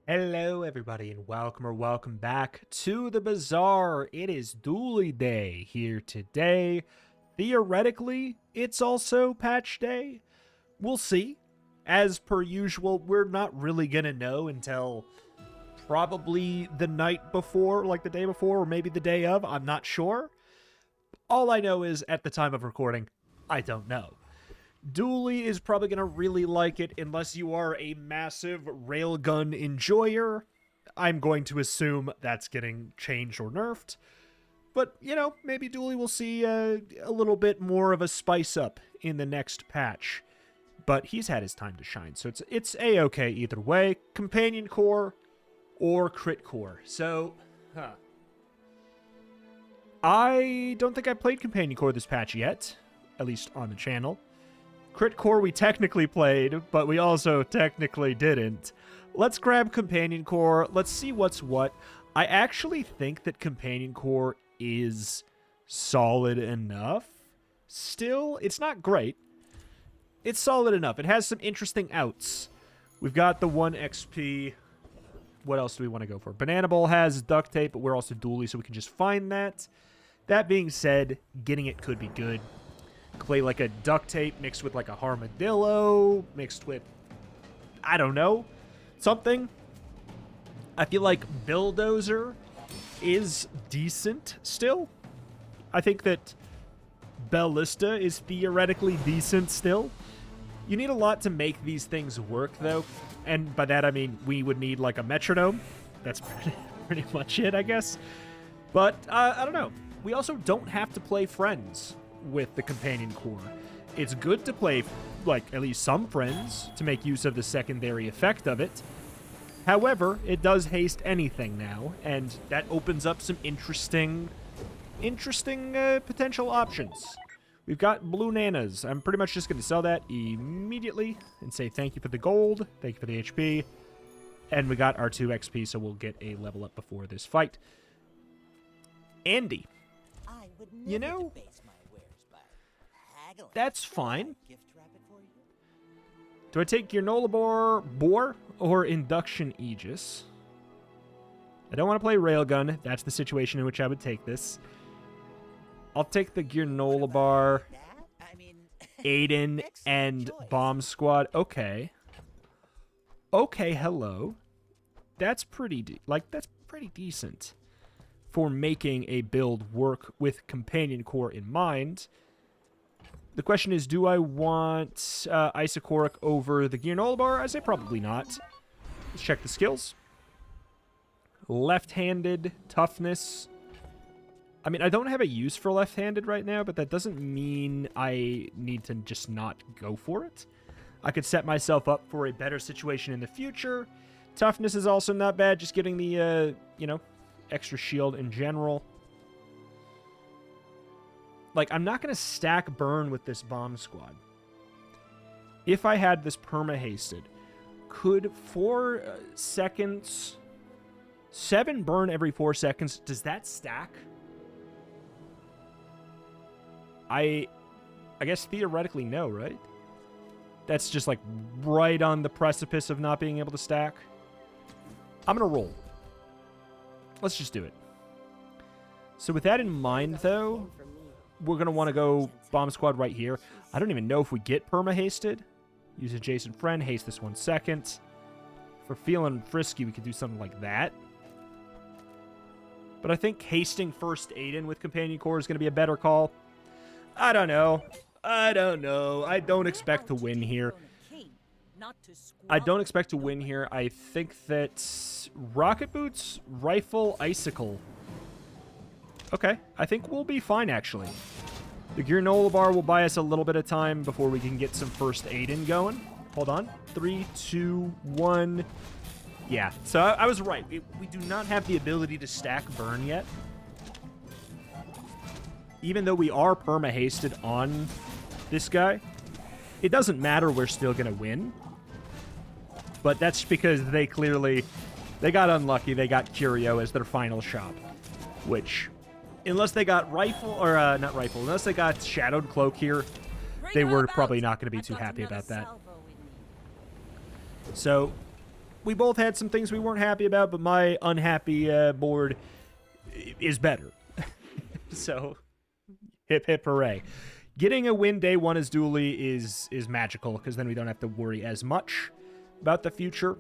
Hello everybody and welcome back to the Bazaar. It is Dooley Day here today. Theoretically, it's also patch day. We'll see. As per usual, we're not really gonna know until probably the night before, like the day before, or maybe the day of. I'm not sure. All I know is at the time of recording, I don't know. Dooley is probably going to really like it unless you are a massive railgun enjoyer. I'm going to assume that's getting changed or nerfed. But, you know, maybe Dooley will see a little bit more of a spice up in the next patch. But he's had his time to shine, so it's A-okay either way. Companion Core or Crit Core. So, I don't think I played Companion Core this patch yet, at least on the channel. Crit Core we technically played, but we also technically didn't. Let's grab Companion Core. Let's see what's what. I actually think that Companion Core is solid enough. Still, it's not great. It's solid enough. It has some interesting outs. We've got the 1 XP. What else do we want to go for? Banana Bowl has duct tape, but we're also Dooley, so we can just find that. That being said, getting it could be good. Play like a duct tape mixed with like a armadillo, mixed with, I don't know, something. I feel like Buildozer is decent still. I think that Ballista is theoretically decent still. You need a lot to make these things work though. And by that I mean we would need like a metronome. That's pretty much it, I guess. But I don't know. We also don't have to play friends with the Companion Core. It's good to play, like, at least some friends to make use of the secondary effect of it. However, it does haste anything now, and that opens up some interesting potential options. We've got Blue Nanas. I'm pretty much just going to sell that immediately and say thank you for the gold, thank you for the HP, and we got our 2 XP, so we'll get a level up before this fight. Andy, you know, that's fine. Do I take Granola Boar or Induction Aegis? I don't want to play Railgun. That's the situation in which I would take this. I'll take the Granola Bar, Aiden, and Bomb Squad. Okay. Okay, hello. That's pretty, that's pretty decent for making a build work with Companion Core in mind. The question is, do I want Isocoric over the Granola Bar? I say probably not. Let's check the skills. Left-handed, toughness. I mean, I don't have a use for left-handed right now, but that doesn't mean I need to just not go for it. I could set myself up for a better situation in the future. Toughness is also not bad, just getting the, you know, extra shield in general. Like, I'm not going to stack burn with this Bomb Squad. If I had this perma-hasted, could 4 seconds... 7 burn every 4 seconds, does that stack? I guess theoretically no, right? That's just, like, right on the precipice of not being able to stack. I'm going to roll. Let's just do it. So with that in mind, though, we're going to want to go Bomb Squad right here. I don't even know if we get perma-hasted. Use adjacent friend, haste this 1 second. If we're feeling frisky, we could do something like that. But I think hasting first Aiden with Companion Core is going to be a better call. I don't know. I don't expect to win here. I think that Rocket Boots, Rifle, Icicle. Okay, I think we'll be fine, actually. The Granola Bar will buy us a little bit of time before we can get some first Aiden going. Hold on. 3, 2, 1. Yeah, so I was right. We do not have the ability to stack burn yet. Even though we are perma-hasted on this guy, it doesn't matter, we're still going to win. But that's because they got unlucky. They got Curio as their final shop, which... Unless they got Rifle, or not Rifle, unless they got Shadowed Cloak here, they were probably not going to be too happy about that. So, we both had some things we weren't happy about, but my unhappy board is better. So, hip hip hooray. Getting a win day 1 as Dooley is magical, because then we don't have to worry as much about the future.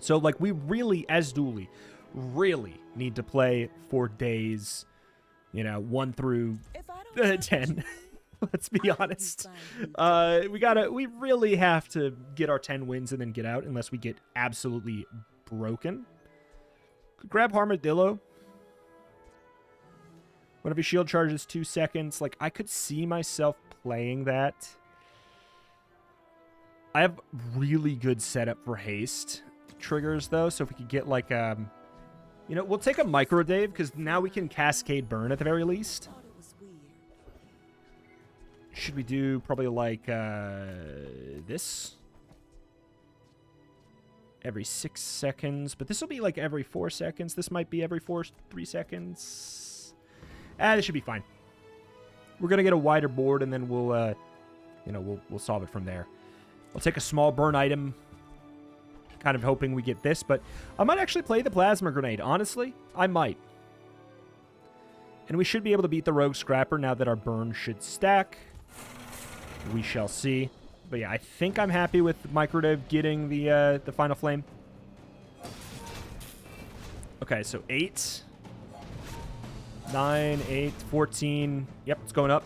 So, like, we really, as Dooley, really need to play for days, 1 through 10. Let's be honest. We really have to get our 10 wins and then get out, unless we get absolutely broken. Could grab Armadillo. Whenever shield charges 2 seconds, like, I could see myself playing that. I have really good setup for haste triggers, though, so if we could get, like, we'll take a Micro Dave, because now we can Cascade Burn at the very least. Should we do probably, like, this? Every 6 seconds, but this will be, like, every 4 seconds. This might be every 3 seconds. This should be fine. We're gonna get a wider board, and then we'll solve it from there. I'll take a small burn item, kind of hoping we get this, but I might actually play the Plasma Grenade. Honestly, I might. And we should be able to beat the Rogue Scrapper now that our burn should stack. We shall see. But yeah, I think I'm happy with Microdave getting the Final Flame. Okay, so 8... 9, 8, 14. Yep, it's going up.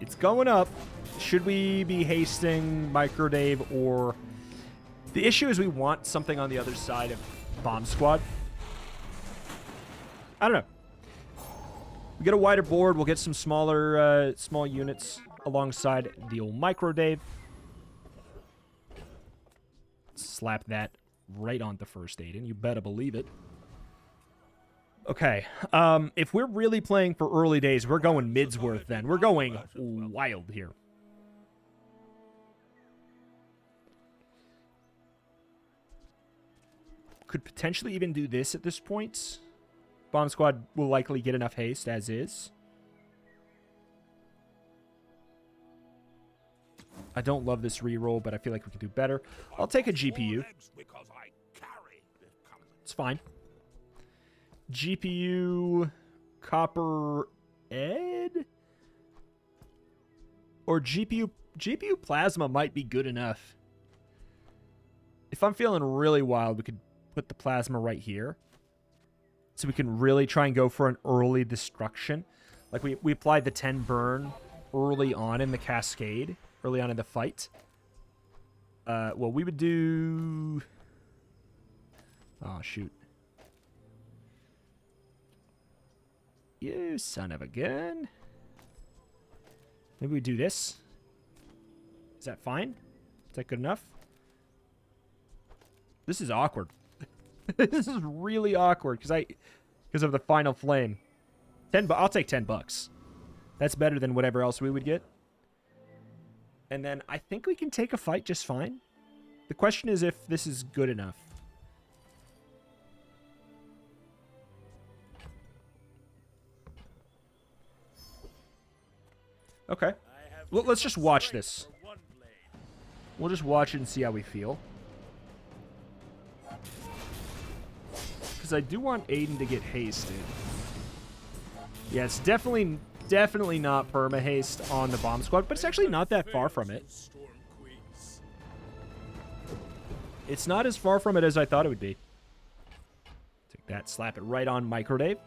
It's going up. Should we be hasting Microdave or... The issue is we want something on the other side of Bomb Squad. I don't know. We get a wider board. We'll get some smaller, small units alongside the old Microdave. Slap that right onto first aid, and you better believe it. Okay, if we're really playing for early days, we're going Midsworth then. We're going wild here. Could potentially even do this at this point. Bomb Squad will likely get enough haste as is. I don't love this reroll, but I feel like we can do better. I'll take a GPU. It's fine. GPU, Copper Ed? Or GPU Plasma might be good enough. If I'm feeling really wild, we could put the Plasma right here. So we can really try and go for an early destruction. Like we applied the 10 burn early on in the cascade, early on in the fight. Well, we would do... Oh, shoot. You son of a gun. Maybe we do this. Is that fine? Is that good enough? This is awkward. This is really awkward because of the final flame. I'll take $10. That's better than whatever else we would get. And then I think we can take a fight just fine. The question is if this is good enough. Okay. Well, let's just watch this. We'll just watch it and see how we feel. Because I do want Aiden to get hasted. Yeah, it's definitely not perma-haste on the Bomb Squad, but it's actually not that far from it. It's not as far from it as I thought it would be. Take that, slap it right on Microdave.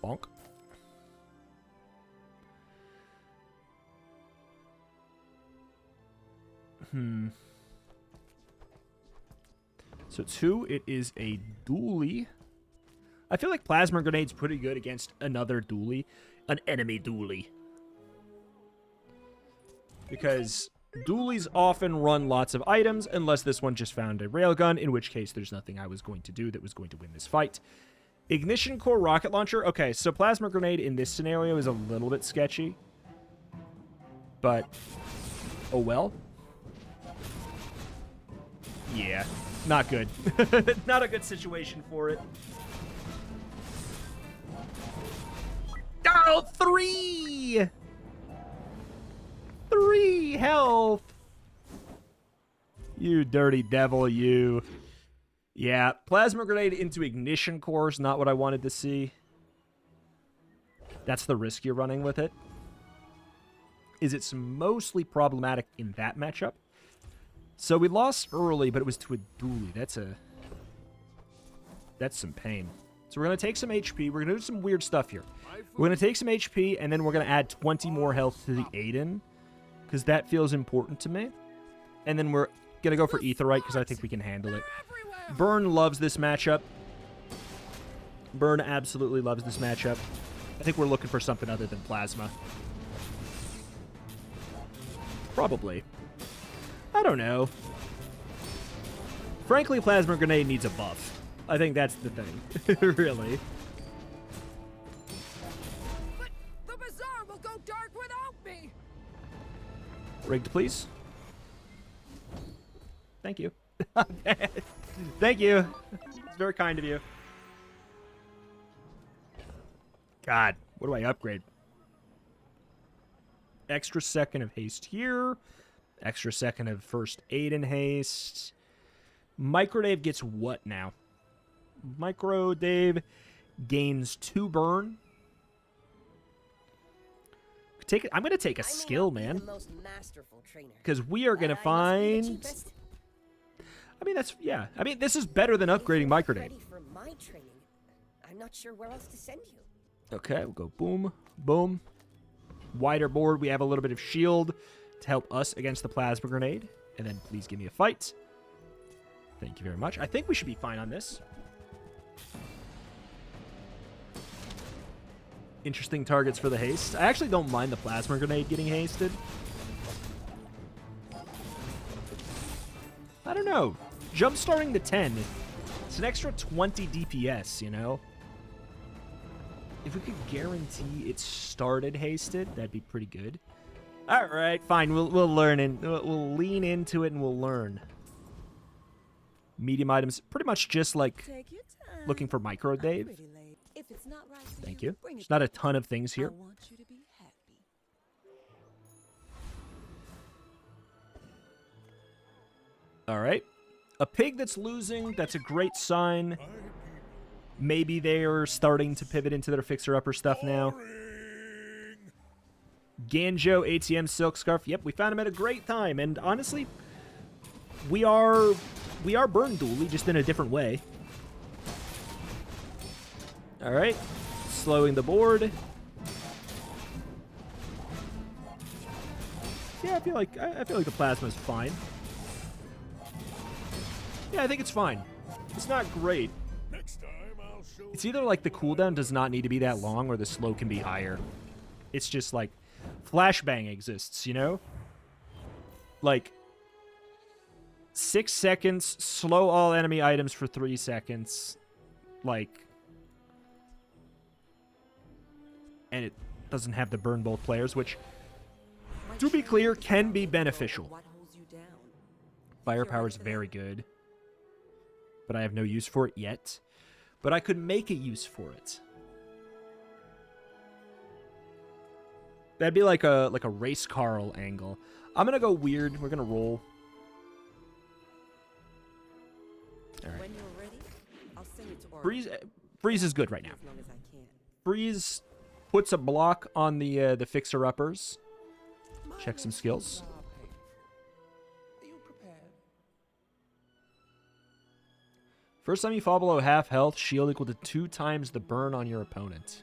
Bonk. So 2, it is a Dooley. I feel like Plasma Grenade's pretty good against another Dooley. An enemy Dooley. Because Dooleys often run lots of items, unless this one just found a railgun, in which case there's nothing I was going to do that was going to win this fight. Ignition Core Rocket Launcher. Okay, so Plasma Grenade in this scenario is a little bit sketchy. But, oh well. Yeah, not good. Not a good situation for it. Oh, 3! 30 health. You dirty devil, you. Yeah, plasma grenade into ignition core is not what I wanted to see. That's the risk you're running with it. It's mostly problematic in that matchup. So we lost early, but it was to a Dooley. That's some pain. So we're going to take some HP. We're going to do some weird stuff here. We're going to take some HP, and then we're going to add 20 more health to the Aiden, because that feels important to me. And then we're going to go for Aetheryte, because I think we can handle it. Burn loves this matchup. Burn absolutely loves this matchup. I think we're looking for something other than Plasma. Probably. I don't know. Frankly, Plasma Grenade needs a buff. I think that's the thing. Really. But the Bazaar will go dark without me. Rigged, please. Thank you. Thank you. It's very kind of you. God, what do I upgrade? Extra second of haste here. Extra second of first aid and haste. Micro Dave gets what now? Micro Dave gains 2 burn. I'm going to take a skill, man. Because we are going to find... I mean, that's... Yeah. I mean, this is better than upgrading Micro Dave. I'm not sure where else to send you. Okay, we'll go boom, boom. Wider board. We have a little bit of shield to help us against the plasma grenade. And then please give me a fight. Thank you very much. I think we should be fine on this. Interesting targets for the haste. I actually don't mind the plasma grenade getting hasted. I don't know. Jump starting to 10. It's an extra 20 DPS, you know? If we could guarantee it started hasted, that'd be pretty good. All right, fine. We'll learn and we'll lean into it and we'll learn. Medium items, pretty much just like looking for Micro Dave. Thank you. There's not a ton of things here. All right. A pig that's losing, that's a great sign. Maybe they're starting to pivot into their fixer-upper stuff now. Ganjo, ATM, Silk Scarf. Yep, we found him at a great time. And honestly, we are Burn Dooley, just in a different way. All right. Slowing the board. Yeah, I feel like the plasma is fine. Yeah, I think it's fine. It's not great. It's either like the cooldown does not need to be that long or the slow can be higher. It's just like flashbang exists, you know? Like 6 seconds, slow all enemy items for 3 seconds. Like, and it doesn't have the burn both players, which, to be clear, can be beneficial. Firepower is very good, but I have no use for it yet. But I could make a use for it. That'd be like a race Carl angle. I'm gonna go weird. We're gonna roll. All right. When you're ready, I'll send it to Freeze is good right now. Freeze puts a block on the fixer uppers. Check some skills. First time you fall below half health, shield equal to 2 times the burn on your opponent.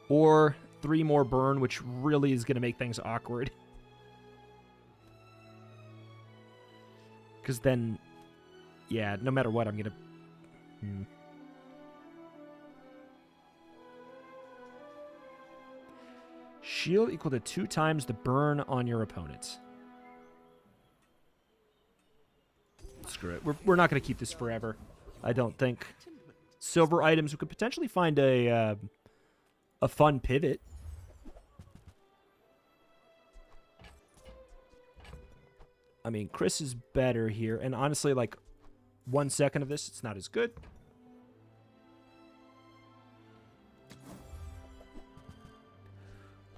Or 3 more burn, which really is going to make things awkward. Because then, yeah, no matter what, I'm going to... Shield equal to 2 times the burn on your opponent. Screw it. We're not going to keep this forever, I don't think. Silver items. We could potentially find a fun pivot. I mean, Chris is better here. And honestly, like, 1 second of this, it's not as good.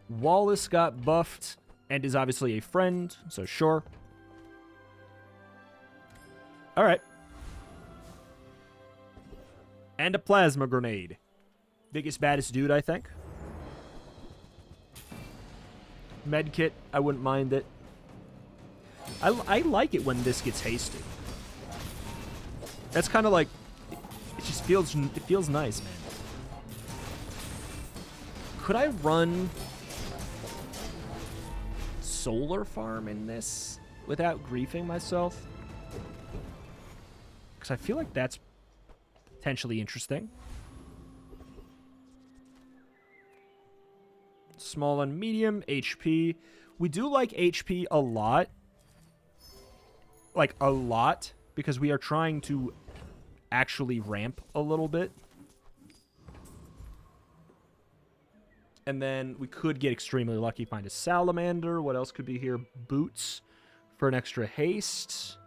Wallace got buffed. And is obviously a friend, so sure. Alright. And a plasma grenade. Biggest, baddest dude, I think. Medkit, I wouldn't mind it. I like it when this gets hasted. That's kind of like... It just feels nice, man. Could I run solar farm in this without griefing myself? Because I feel like that's potentially interesting. Small and medium, HP. We do like HP a lot. Like, a lot. Because we are trying to actually ramp a little bit. And then we could get extremely lucky, find a salamander. What else could be here? Boots for an extra haste.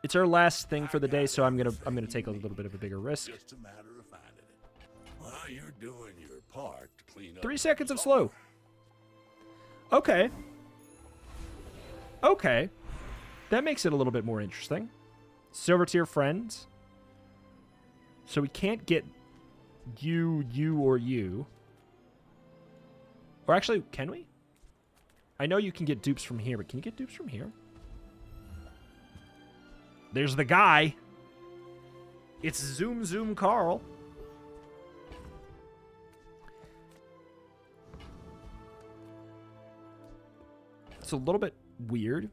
It's our last thing for the day, so I'm gonna take a little bit of a bigger risk. Just a matter of finding it. Well, you're doing your part to clean up. 3 seconds of slow. Okay. Okay. That makes it a little bit more interesting. Silver tier friends. So we can't get you, or you. Or actually, can we? I know you can get dupes from here, but can you get dupes from here? There's the guy. It's Zoom Zoom Carl. It's a little bit weird.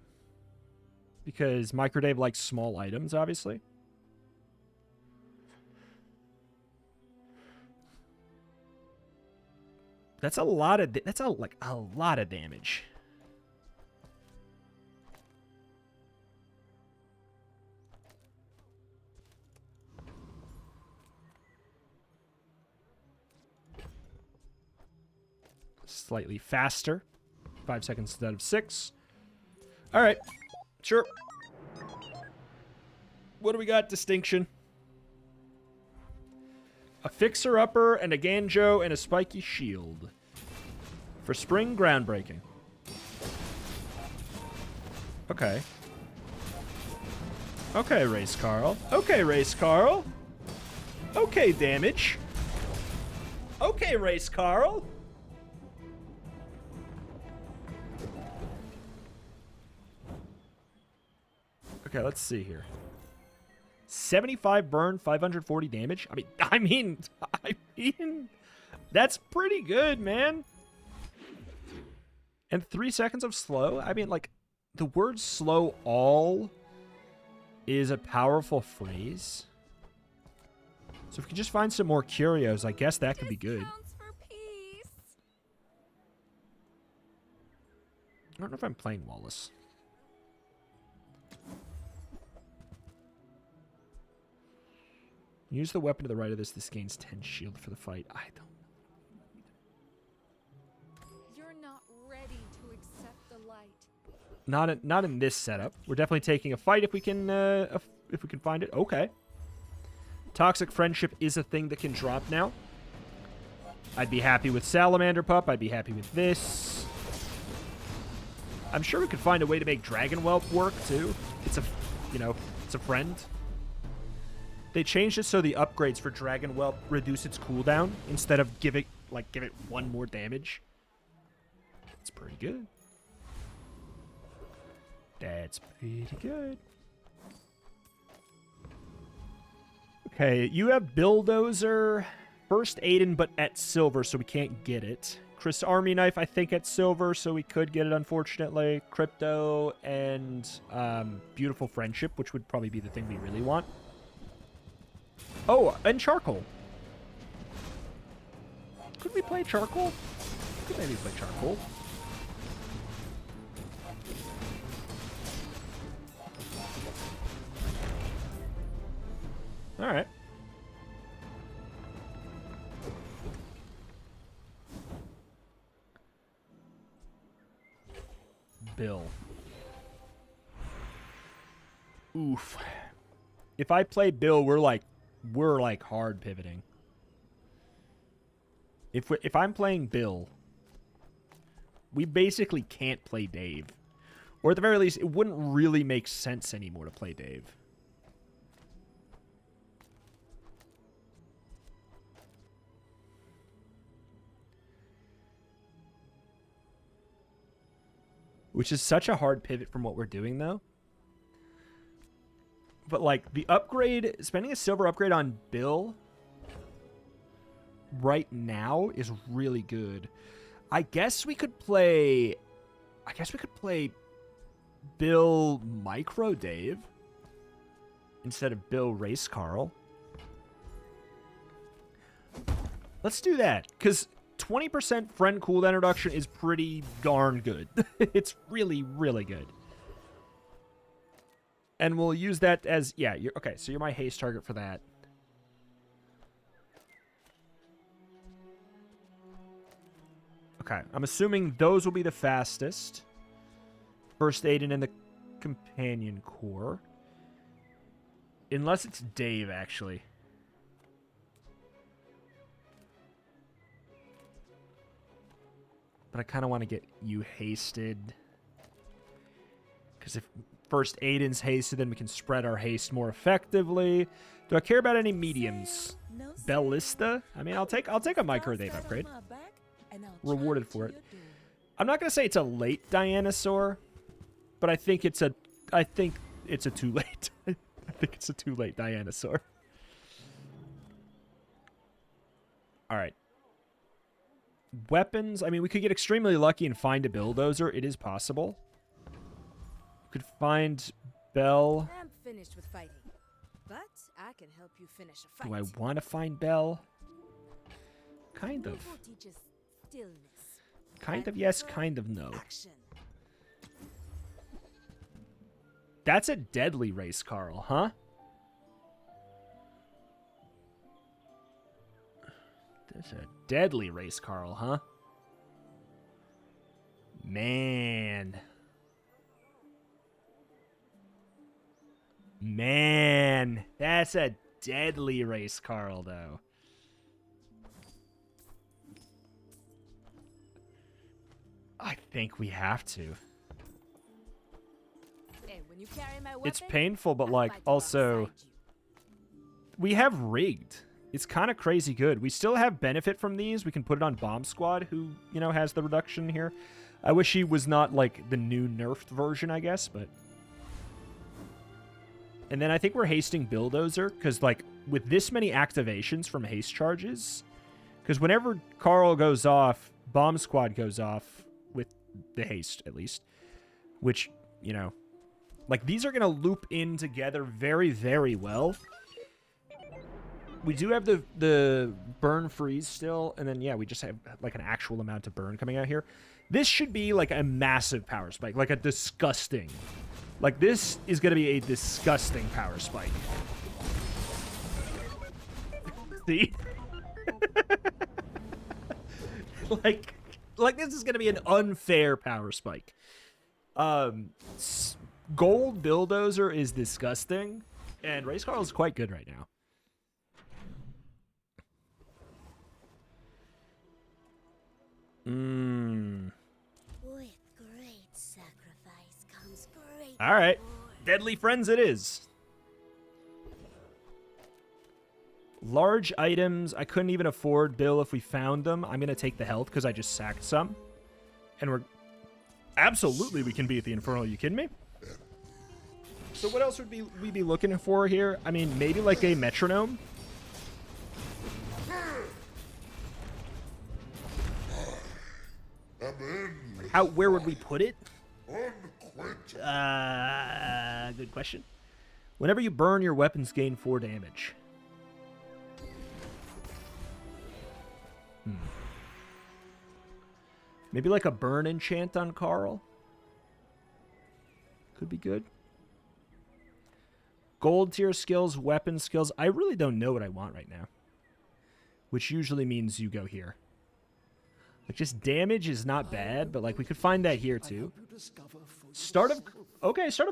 Because Microdave likes small items, obviously. That's a lot of... That's a lot of damage. Slightly faster. 5 seconds instead of 6. All right. Sure. What do we got? Distinction. A fixer-upper and a Ganjo and a spiky shield. For spring, groundbreaking. Okay. Okay, Race Carl. Okay, Race Carl. Okay, damage. Okay, Race Carl. Okay, let's see here. 75 burn, 540 damage. I mean, that's pretty good, man. And 3 seconds of slow. I mean, like, the word slow all is a powerful phrase. So if we could just find some more curios, I guess that could be good. I don't know if I'm playing Wallace. Use the weapon to the right of this. This gains 10 shield for the fight. I don't know. You're not ready to accept the light. Not in this setup. We're definitely taking a fight if we can find it. Okay. Toxic friendship is a thing that can drop now. I'd be happy with Salamander Pup. I'd be happy with this. I'm sure we could find a way to make Dragon Whelp work too. It's a, it's a friend. They changed it so the upgrades for Dragon Whelp reduce its cooldown instead of give it 1 more damage. It's pretty good. That's pretty good. Okay, you have Buildozer, First Aiden, but at silver, so we can't get it. Chris Army Knife, I think, at silver, so we could get it, unfortunately. Crypto and Beautiful Friendship, which would probably be the thing we really want. Oh, and Charcoal. Could we play Charcoal? Could maybe play Charcoal. All right. Bill. Oof. If I play Bill, we're like hard pivoting. If I'm playing Bill, we basically can't play Dave. Or at the very least, it wouldn't really make sense anymore to play Dave. Which is such a hard pivot from what we're doing, though. But, like, the upgrade, spending a silver upgrade on Bill right now is really good. I guess we could play Bill Micro Dave instead of Bill Race Carl. Let's do that, because 20% friend cooldown reduction is pretty darn good. It's really, really good. And we'll use that as, yeah, okay, so you're my haste target for that. Okay, I'm assuming those will be the fastest. First Aiden in the companion core. Unless it's Dave, actually. But I kind of want to get you hasted. Because if first Aiden's hasted, then we can spread our haste more effectively. Do I care about any mediums? Ballista? I mean, I'll take a micro Dave upgrade. Rewarded for it. I'm not gonna say it's a late Dianosaur, but I think it's a too late. I think it's a too late Dianosaur. All right. Weapons. I mean, we could get extremely lucky and find a Buildozer. It is possible. Could find Bell. I'm finished with fighting, but I can help you finish a fight. Do I want to find Bell? Kind of. Kind of yes, kind of no. That's a deadly race, Carl, huh? That's a deadly race, Carl, huh? Man. Man. That's a deadly race, Carl, though. I think we have to. Hey, when you carry my weapon, it's painful, but like also we have rigged. It's kind of crazy good. We still have benefit from these. We can put it on Bomb Squad, who, you know, has the reduction here. I wish he was not like the new nerfed version, I guess, but. And then I think we're hasting Buildozer, because like with this many activations from haste charges, because whenever Carl goes off, Bomb Squad goes off. With the haste, at least. Which, you know, like, these are going to loop in together very, very well. We do have the burn freeze still, and then, yeah, we just have, like, an actual amount of burn coming out here. This should be, like, a massive power spike, like a disgusting. Like, this is going to be a disgusting power spike. See? Like, this is going to be an unfair power spike. Gold Buildozer is disgusting, and Race Carl is quite good right now. With great sacrifice comes great. All right. Deadly Friends it is. Large items, I couldn't even afford Bill if we found them. I'm going to take the health because I just sacked some. And we're... Absolutely we can be at the Infernal, are you kidding me? So what else would we be looking for here? I mean, maybe like a metronome? Where would we put it? Good question. Whenever you burn, your weapons gain 4 damage. Maybe like a burn enchant on Carl. Could be good. Gold tier skills, weapon skills. I really don't know what I want right now. Which usually means you go here. Like, just damage is not bad, but like we could find that here too. Start of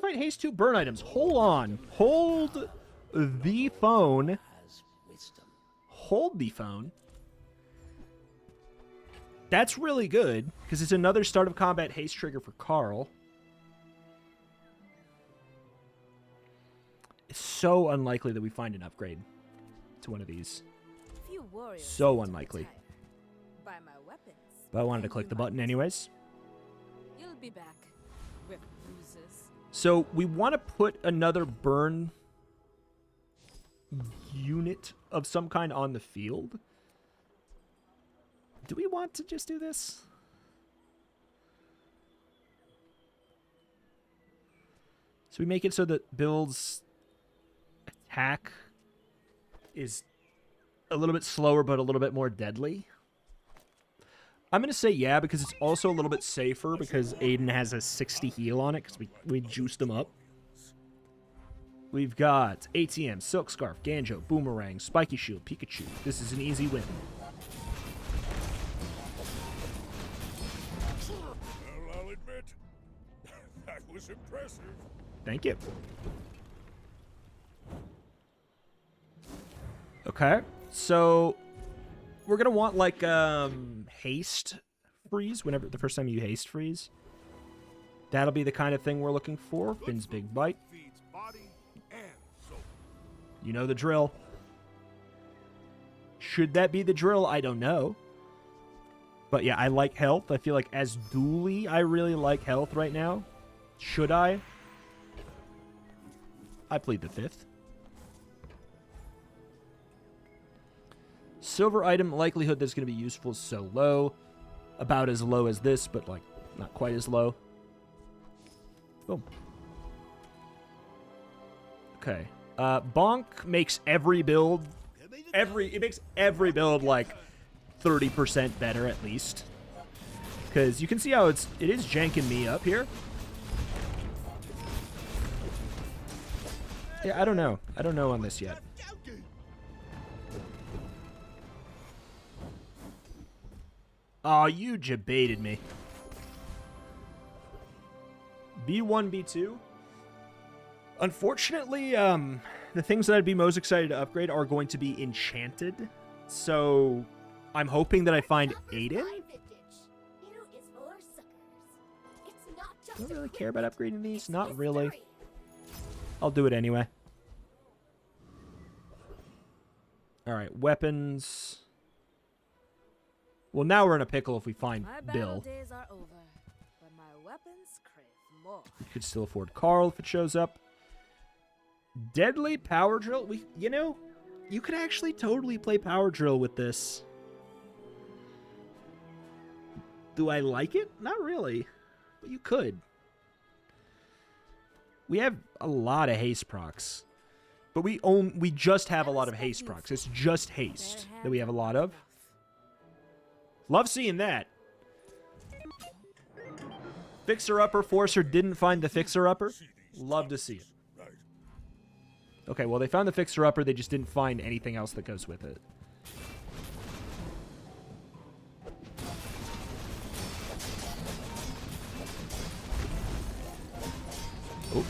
fight haste 2 burn items. Hold on. Hold the phone. Hold the phone. That's really good, because it's another start of combat haste trigger for Carl. It's so unlikely that we find an upgrade to one of these. Few warriors So unlikely. by my weapons. But I wanted to click the button anyways. You'll be back with bruises. So we want to put another burn unit of some kind on the field. Do we want to just do this? So we make it so that Bill's attack is a little bit slower but a little bit more deadly. I'm going to say yeah, because it's also a little bit safer because Aiden has a 60 heal on it because we juiced him up. We've got ATM, Silk Scarf, Ganjo, Boomerang, Spiky Shield, Pikachu. This is an easy win. Well, I'll admit, that was impressive. Thank you. Okay, so we're going to want, like, haste freeze whenever the first time you haste freeze. That'll be the kind of thing we're looking for. Finn's Big Bite. Feeds body and soul. You know the drill. Should that be the drill? I don't know. But yeah, I like health. I feel like as Dooley, I really like health right now. Should I? I plead the fifth. Silver item likelihood that's going to be useful is so low. About as low as this, but like not quite as low. Boom. Okay. Bonk makes every build it makes every build like 30% better at least. Because you can see how it is janking me up here. Yeah, I don't know. I don't know on this yet. Aw, you jebaited me. B1, B2. Unfortunately, the things that I'd be most excited to upgrade are going to be enchanted. So, I'm hoping that I find Aiden. I don't really care about upgrading these. Not really. I'll do it anyway. Alright, weapons. Well, now we're in a pickle if we find My Bill. battle days are over, but my weapons crave more. You could still afford Carl if it shows up. Deadly Power Drill. You know, you could actually totally play Power Drill with this. Do I like it? Not really, but you could. We have a lot of haste procs, but we just have a lot of haste procs. It's just haste that we have a lot of. Love seeing that. Fixer-upper Forcer didn't find the Fixer-upper. Love to see it. Okay, well, they found the Fixer-upper. They just didn't find anything else that goes with it. Oh.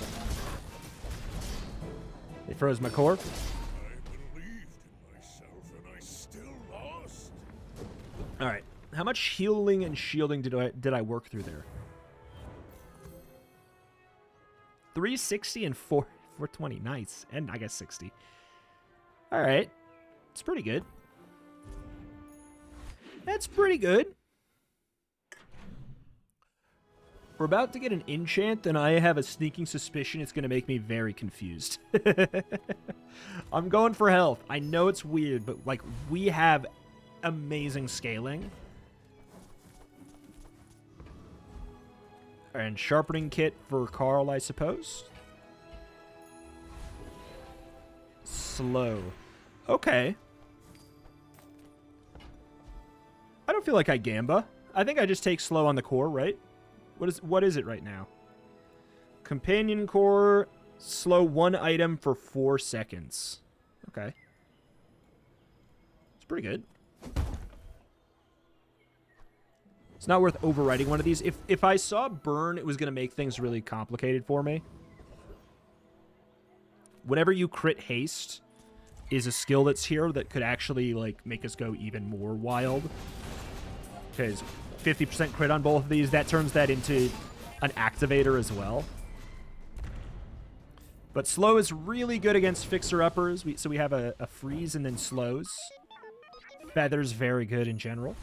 They froze my core. I believed in myself and I still lost. All right. How much healing and shielding did I work through there? 360 and 420. Nice. And I guess 60. All right. It's pretty good. That's pretty good. We're about to get an enchant, and I have a sneaking suspicion it's going to make me very confused. I'm going for health. I know it's weird, but like we have amazing scaling. And sharpening kit for Carl, I suppose. Slow. Okay. I don't feel like I gamba. I think I just take slow on the core, right? What is it right now? Companion core, slow one item for 4 seconds. Okay. It's pretty good. It's not worth overwriting one of these. If I saw burn, it was going to make things really complicated for me. Whenever you crit haste is a skill that's here that could actually like make us go even more wild. because 50% crit on both of these, that turns that into an activator as well. But slow is really good against fixer-uppers. So we have a freeze and then slows. Feather's very good in general.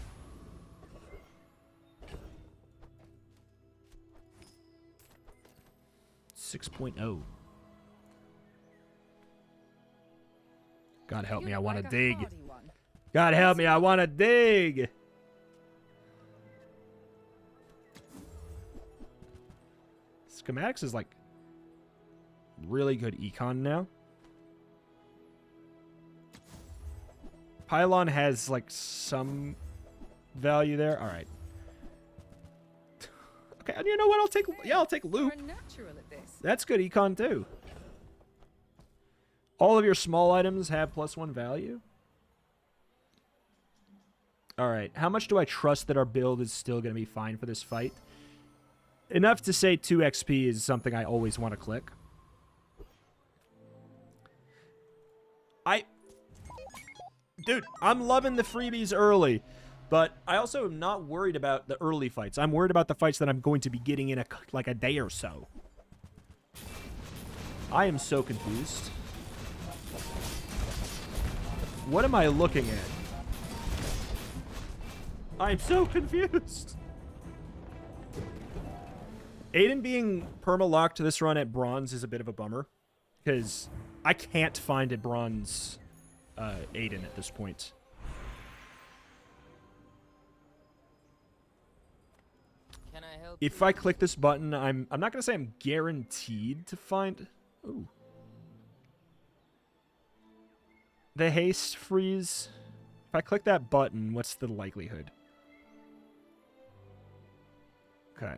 .0. God help me, I want to dig. God help me, I want to dig. Schematics is like really good econ now. Pylon has like some value there. All right. Okay, and you know what? I'll take loop. That's good econ too. All of your small items have +1 value. All right, how much do I trust that our build is still going to be fine for this fight? Enough to say 2 XP is something I always want to click. Dude, I'm loving the freebies early, but I also am not worried about the early fights. I'm worried about the fights that I'm going to be getting in like a day or so. I am so confused. What am I looking at? I'm so confused. Aiden being perma-locked to this run at bronze is a bit of a bummer, because I can't find a bronze Aiden at this point. Can I help? If I click this button, I'm not gonna say I'm guaranteed to find. Ooh. The haste freeze. If I click that button, what's the likelihood? Okay.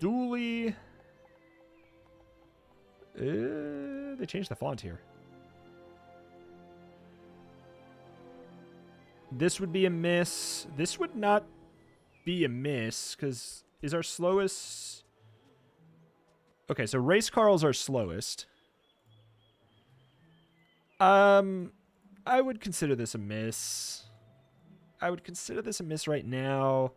Dooley. They changed the font here. This would be a miss. This would not be a miss, because is our slowest... Okay, so Race Carl's our slowest. I would consider this a miss. I would consider this a miss right now.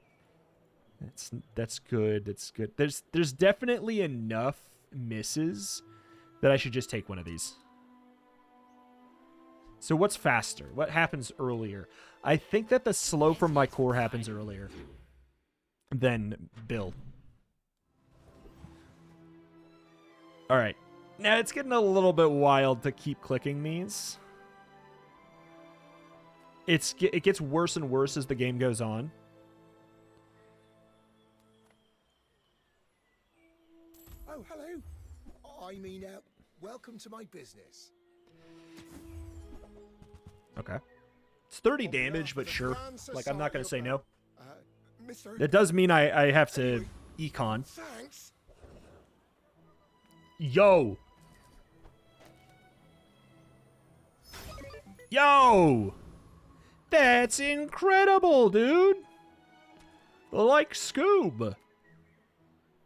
That's good. That's good. There's definitely enough misses that I should just take one of these. So what's faster? What happens earlier? I think that the slow from my core happens earlier than Bill. All right. Now it's getting a little bit wild to keep clicking these. It gets worse and worse as the game goes on. Oh, hello. I mean, welcome to my business. Okay. It's 30 damage, but sure. Like, I'm not going to say no. Mister. That does mean I have to econ. Thanks. Yo! Yo! That's incredible, dude! Like Scoob.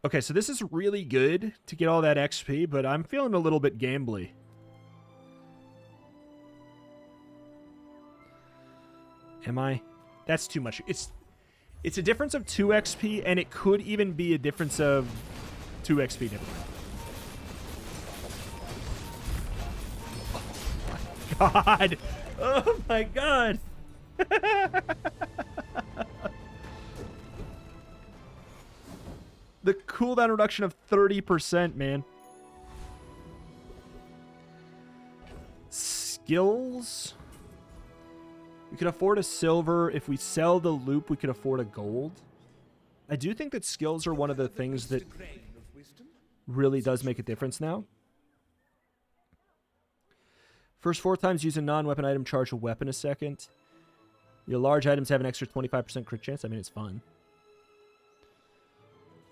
Okay, so this is really good to get all that XP, but I'm feeling a little bit gambly. Am I? That's too much. It's a difference of 2 XP, and it could even be a difference of 2 XP. Never mind. God! Oh my god! The cooldown reduction of 30%, man. Skills? We could afford a silver. If we sell the loop, we could afford a gold. I do think that skills are one of the things that really does make a difference now. First 4 times use a non-weapon item, charge a weapon a second. Your large items have an extra 25% crit chance. I mean, it's fun.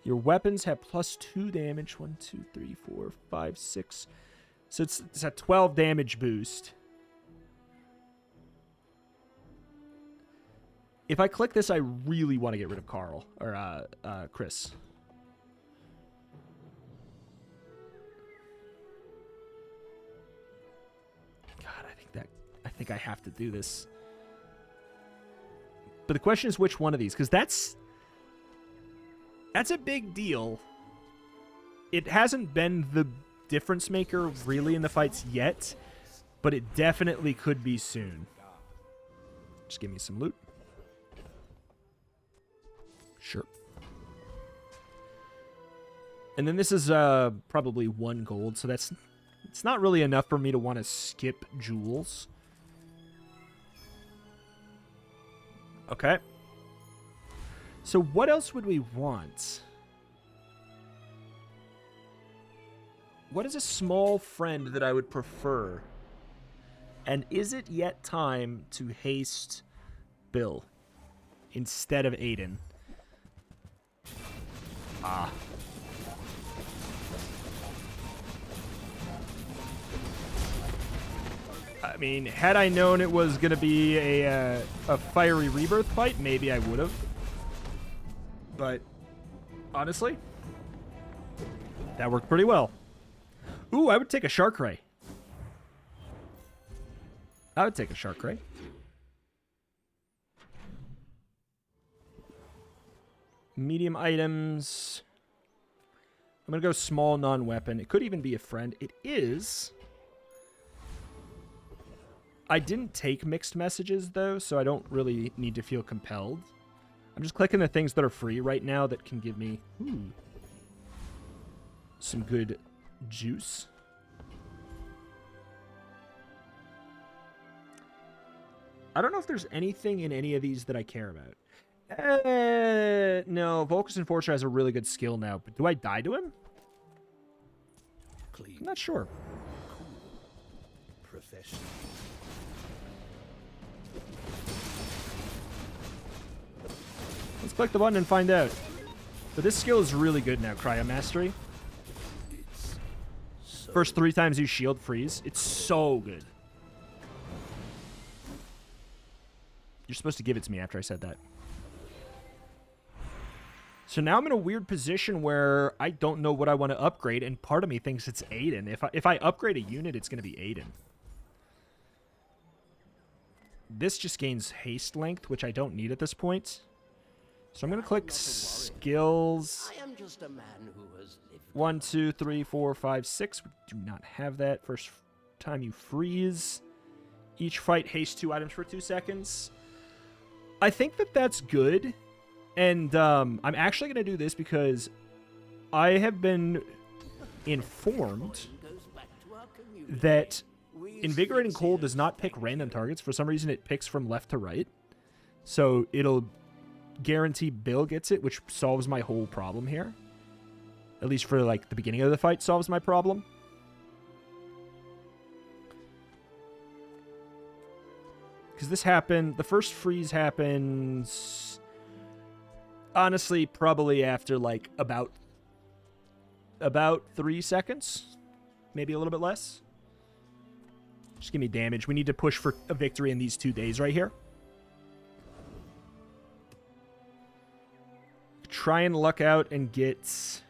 Your weapons have +2 damage. 1, 2, 3, 4, 5, 6. So it's a 12 damage boost. If I click this, I really want to get rid of Carl. Or, Chris. God, I think I have to do this. But the question is which one of these, because that's a big deal. It hasn't been the difference maker really in the fights yet, but it definitely could be soon. Just give me some loot. Sure. And then this is probably 1 gold, so it's not really enough for me to want to skip jewels. Okay. So what else would we want? What is a small friend that I would prefer? And is it yet time to haste Bill instead of Aiden? Ah. I mean, had I known it was going to be a fiery rebirth fight, maybe I would have. But honestly, that worked pretty well. Ooh, I would take a shark ray. I would take a shark ray. Medium items. I'm going to go small non-weapon. It could even be a friend. It is. I didn't take mixed messages, though, so I don't really need to feel compelled. I'm just clicking the things that are free right now that can give me some good juice. I don't know if there's anything in any of these that I care about. No, Volcus Enforcer has a really good skill now, but do I die to him? Clean. I'm not sure. Cool. Professional. Let's click the button and find out. But this skill is really good now, Cryo Mastery. First 3 times you shield freeze. It's so good. You're supposed to give it to me after I said that. So now I'm in a weird position where I don't know what I want to upgrade, and part of me thinks it's Aiden. If I upgrade a unit, it's going to be Aiden. This just gains haste length, which I don't need at this point. So I'm going to click skills. I am just a man who has lived. 1, 2, 3, 4, 5, 6. We do not have that. First time you freeze. Each fight haste 2 items for 2 seconds. I think that that's good. And I'm actually going to do this because I have been informed that Invigorating Cold does not pick random targets. For some reason, it picks from left to right. So it'll guarantee Bill gets it, which solves my whole problem here. At least for, like, the beginning of the fight solves my problem. Because this happened... The first freeze happens... Honestly, probably after, like, about 3 seconds. Maybe a little bit less. Just give me damage. We need to push for a victory in these 2 days right here. Try and luck out and get...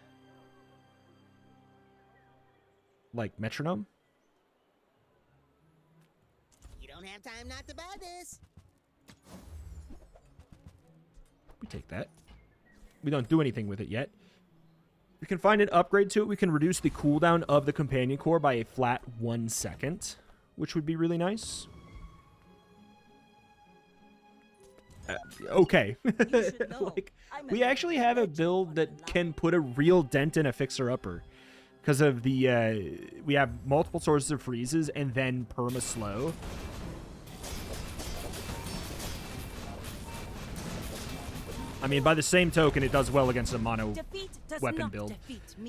like, metronome. You don't have time not to buy this. We take that. We don't do anything with it yet. We can find an upgrade to it. We can reduce the cooldown of the companion core by a flat 1 second, which would be really nice. Okay. Like, we actually have a build that can put a real dent in a fixer-upper. Because of the, we have multiple sources of freezes and then perma-slow. I mean, by the same token, it does well against a mono weapon build.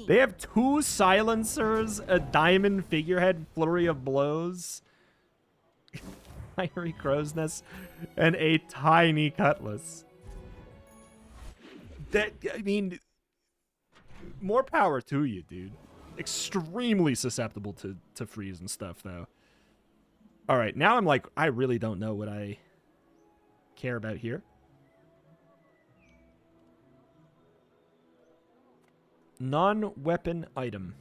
They have 2 silencers, a diamond figurehead, flurry of blows, fiery crow's nest, and a tiny cutlass. That, I mean, more power to you, dude. Extremely susceptible to freeze and stuff, though. All right, now I'm like, I really don't know what I care about here. Non-weapon item.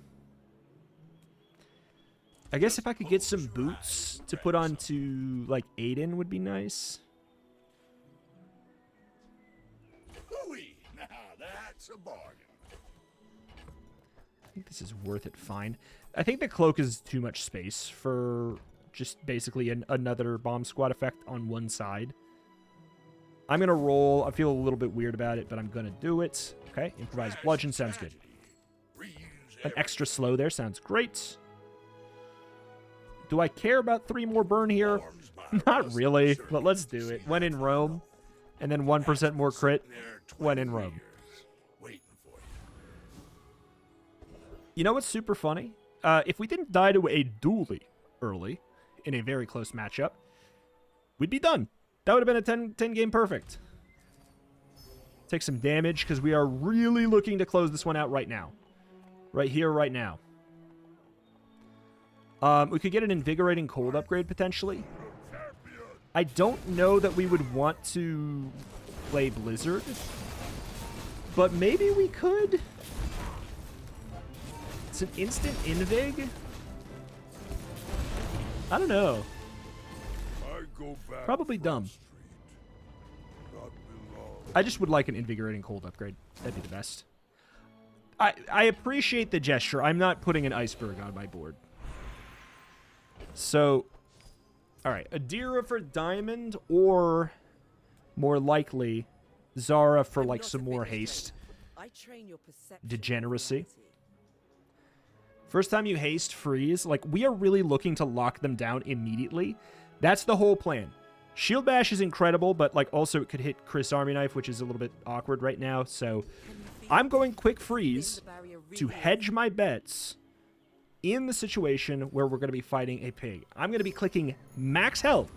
I guess if I could get some boots to put onto, like, Aiden would be nice. Woo-wee! Now that's a bargain. I think this is worth it fine. I think the cloak is too much space for just basically another bomb squad effect on one side. I'm going to roll. I feel a little bit weird about it, but I'm going to do it. Okay, improvised bludgeon sounds good. An extra slow there sounds great. Do I care about 3 more burn here? Not really, but let's do it. When in Rome, and then 1% more crit when in Rome. You know what's super funny? If we didn't die to a Dooley early in a very close matchup, we'd be done. That would have been a 10 game perfect. Take some damage because we are really looking to close this one out right now. Right here, right now. We could get an invigorating cold upgrade potentially. I don't know that we would want to play Blizzard, but maybe we could. It's an instant invig. I don't know. Probably dumb. I just would like an invigorating cold upgrade. That'd be the best. I appreciate the gesture. I'm not putting an iceberg on my board. So, all right, Adira for diamond, or more likely, Zara for like some more haste. Degeneracy. First time you haste, freeze. Like, we are really looking to lock them down immediately. That's the whole plan. Shield Bash is incredible, but like also it could hit Chris Army Knife, which is a little bit awkward right now. So I'm going quick freeze to hedge my bets in the situation where we're going to be fighting a pig. I'm going to be clicking max health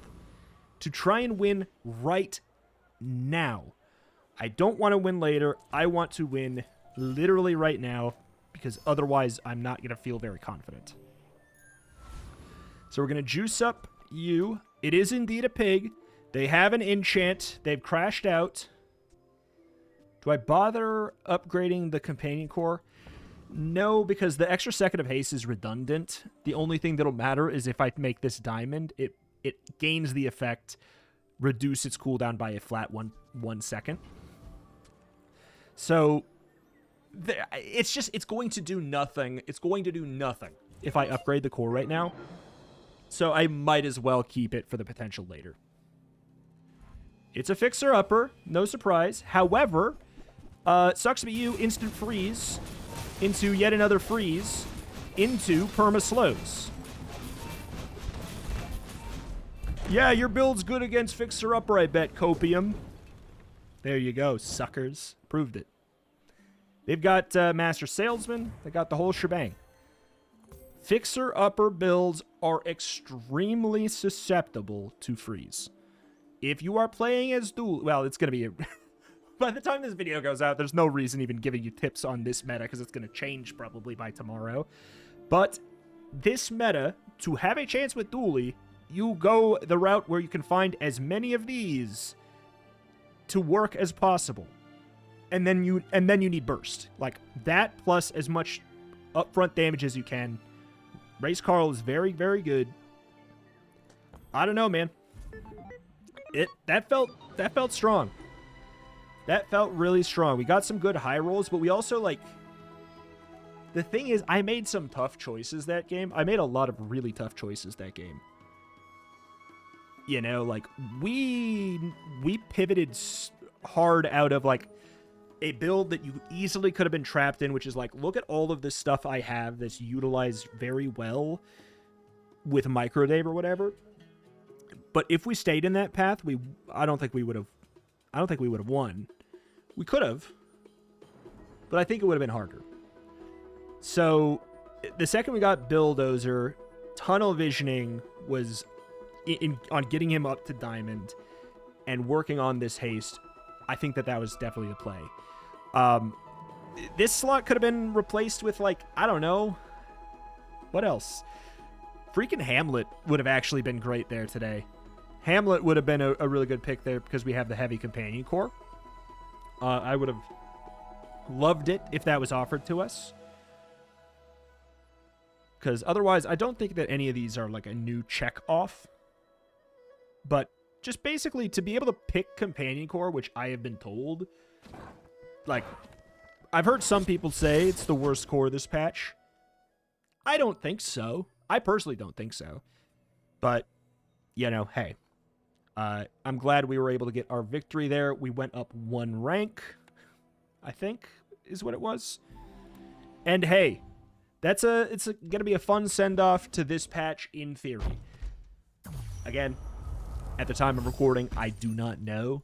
to try and win right now. I don't want to win later. I want to win literally right now, because otherwise I'm not going to feel very confident. So we're going to juice up you. It is indeed a pig. They have an enchant. They've crashed out. Do I bother upgrading the companion core? No, because the extra second of haste is redundant. The only thing that'll matter is if I make this diamond, it gains the effect, reduce its cooldown by a flat 1 second. So it's going to do nothing. It's going to do nothing if I upgrade the core right now. So I might as well keep it for the potential later. It's a fixer-upper, no surprise. However, sucks to be you, instant freeze into yet another freeze into perma-slows. Yeah, your build's good against fixer-upper, I bet, Copium. There you go, suckers. Proved it. They've got Master Salesman. They got the whole shebang. Fixer-upper builds are extremely susceptible to freeze. If you are playing as Dooley... Well, it's going to be... By the time this video goes out, there's no reason even giving you tips on this meta, because it's going to change probably by tomorrow. But this meta, to have a chance with Dooley, you go the route where you can find as many of these to work as possible. And then you need burst. Like, that plus as much upfront damage as you can. Race Carl is very, very good. I don't know, man. That felt strong. That felt really strong. We got some good high rolls, but we also, like... The thing is, I made some tough choices that game. I made a lot of really tough choices that game. You know, like, we pivoted hard out of, like, a build that you easily could have been trapped in, which is like, look at all of this stuff I have that's utilized very well with Microdave or whatever. But if we stayed in that path, I don't think we would have won. We could have, but I think it would have been harder. So the second we got Buildozer, tunnel visioning was on getting him up to diamond and working on this haste. I think that was definitely the play. This slot could have been replaced with, like, I don't know. What else? Freaking Hamlet would have actually been great there today. Hamlet would have been a really good pick there because we have the heavy companion core. I would have loved it if that was offered to us. Because otherwise, I don't think that any of these are like a new check off. But just basically to be able to pick companion core, which I have been told like, I've heard some people say it's the worst core this patch. I don't think so. I personally don't think so. But, you know, hey. I'm glad we were able to get our victory there. We went up 1 rank, I think, is what it was. And hey, it's gonna be a fun send-off to this patch in theory. Again, at the time of recording, I do not know,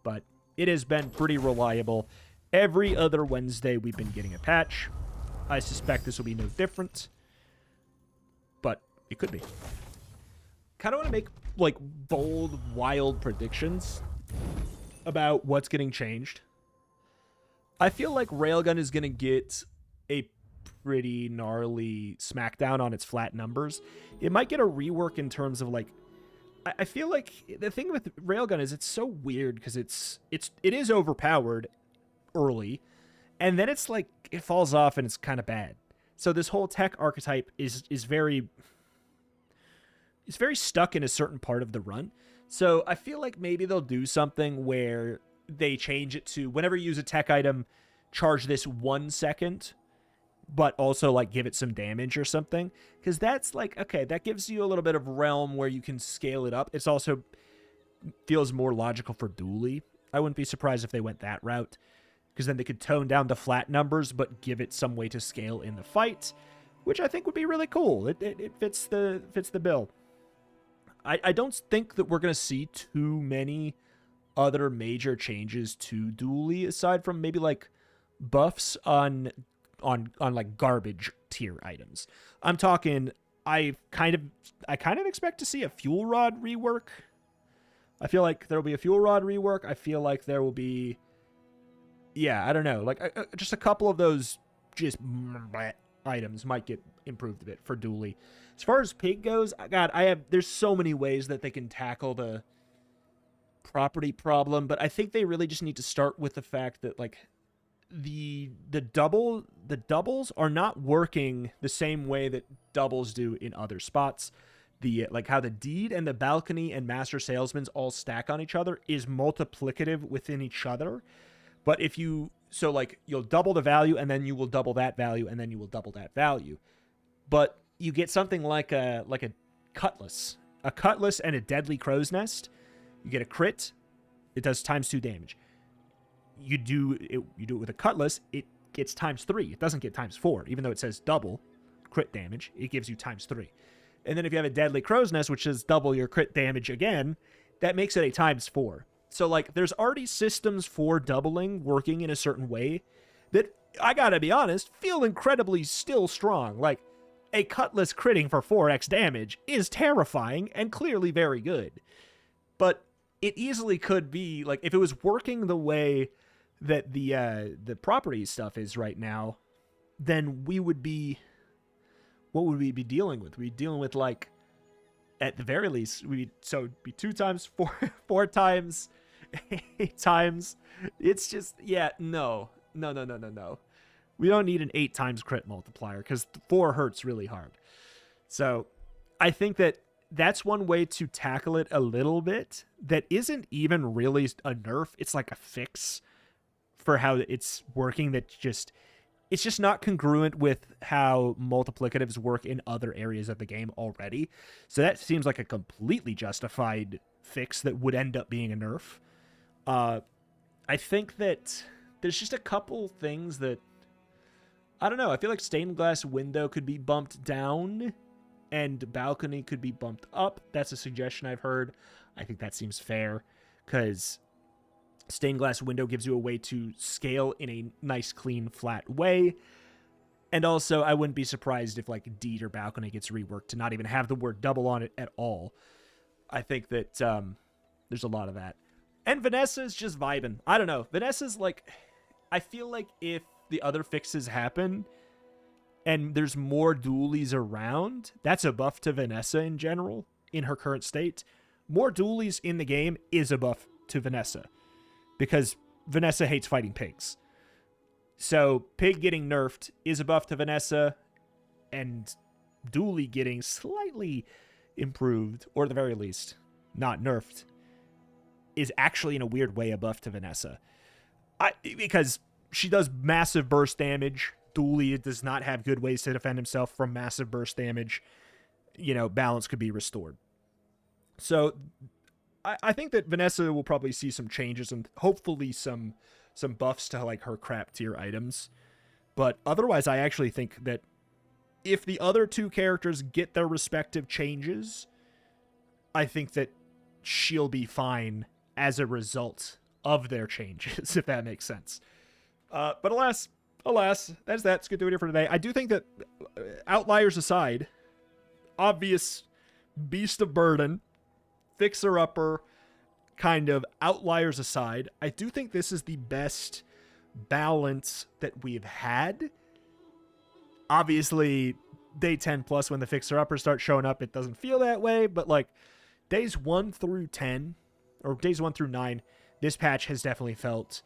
but it has been pretty reliable. Every other Wednesday, we've been getting a patch. I suspect this will be no different, but it could be. Kind of want to make, like, bold, wild predictions about what's getting changed. I feel like Railgun is going to get a pretty gnarly smackdown on its flat numbers. It might get a rework in terms of, like, I feel like the thing with Railgun is it's so weird because it is overpowered early, and then it's like it falls off and it's kind of bad. So this whole tech archetype is very stuck in a certain part of the run. So I feel like maybe they'll do something where they change it to whenever you use a tech item, charge this 1 second, but also like give it some damage or something. Because that's like, okay, that gives you a little bit of realm where you can scale it up. It's also feels more logical for Dooley. I wouldn't be surprised if they went that route, because then they could tone down the flat numbers, but give it some way to scale in the fight, which I think would be really cool. It fits the bill. I don't think that we're going to see too many other major changes to Dooley aside from maybe like buffs on like garbage tier items. I'm talking I kind of expect to see a fuel rod rework. I feel like there will be a fuel rod rework. I feel like there will be, yeah, I don't know, like just a couple of those just items might get improved a bit for Dooley. As far as Pig goes, God, there's so many ways that they can tackle the property problem, but I think they really just need to start with the fact that like the doubles are not working the same way that doubles do in other spots. Like how the deed and the balcony and master salesman's all stack on each other is multiplicative within each other. But if you, so like you'll double the value and then you will double that value and then you will double that value. But you get something like a cutlass and a deadly crow's nest. You get a crit, it does ×2 damage. You do it with a cutlass, it gets ×3. It doesn't get ×4, even though it says double crit damage. It gives you ×3. And then if you have a deadly crow's nest, which is double your crit damage again, that makes it a ×4. So like, there's already systems for doubling working in a certain way that, I gotta be honest, feel incredibly still strong. Like, a cutlass critting for 4x damage is terrifying and clearly very good. But it easily could be, like, if it was working the way that the property stuff is right now, then we would be, what would we be dealing with? We'd be dealing with, like, at the very least, it'd be 2 times, 4 times, 8 times. It's just, yeah, no. We don't need an 8 times crit multiplier because 4 hurts really hard. So I think that's one way to tackle it a little bit that isn't even really a nerf. It's like a fix for how it's working it's just not congruent with how multiplicatives work in other areas of the game already. So that seems like a completely justified fix that would end up being a nerf. I think that there's just a couple things that, I don't know, I feel like stained glass window could be bumped down and balcony could be bumped up. That's a suggestion I've heard. I think that seems fair because stained glass window gives you a way to scale in a nice, clean, flat way. And also, I wouldn't be surprised if like deed or balcony gets reworked to not even have the word double on it at all. I think that there's a lot of that. And Vanessa's just vibing. I don't know. Vanessa's like, I feel like if the other fixes happen and there's more Doolies around, that's a buff to Vanessa in general in her current state. More Doolies in the game is a buff to Vanessa because Vanessa hates fighting pigs. So Pig getting nerfed is a buff to Vanessa, and Dooley getting slightly improved, or at the very least not nerfed, is actually in a weird way a buff to Vanessa. Because she does massive burst damage. Dooley does not have good ways to defend himself from massive burst damage. You know, balance could be restored. So I think that Vanessa will probably see some changes and hopefully some buffs to like her crap tier items. But otherwise, I actually think that if the other two characters get their respective changes, I think that she'll be fine as a result of their changes, if that makes sense. But alas, that's that. It's going to do it here for today. I do think that, outliers aside, obvious Beast of Burden, Fixer-Upper, kind of outliers aside, I do think this is the best balance that we've had. Obviously, day 10 plus, when the Fixer-Uppers start showing up, it doesn't feel that way, but like days 1 through 10, or days 1 through 9, this patch has definitely felt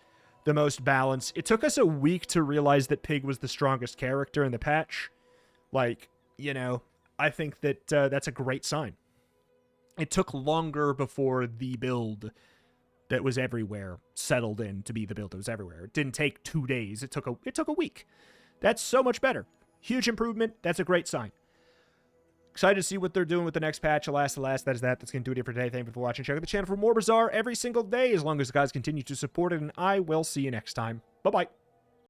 the most balanced. It took us a week to realize that Pig was the strongest character in the patch. Like, you know, I think that that's a great sign. It took longer before the build that was everywhere settled in to be the build that was everywhere. It didn't take 2 days. It took a week. That's so much better. Huge improvement. That's a great sign. Excited to see what they're doing with the next patch. Alas, that is that. That's going to do it for today. Thank you for watching. Check out the channel for more Bazaar every single day, as long as you guys continue to support it, and I will see you next time. Bye-bye.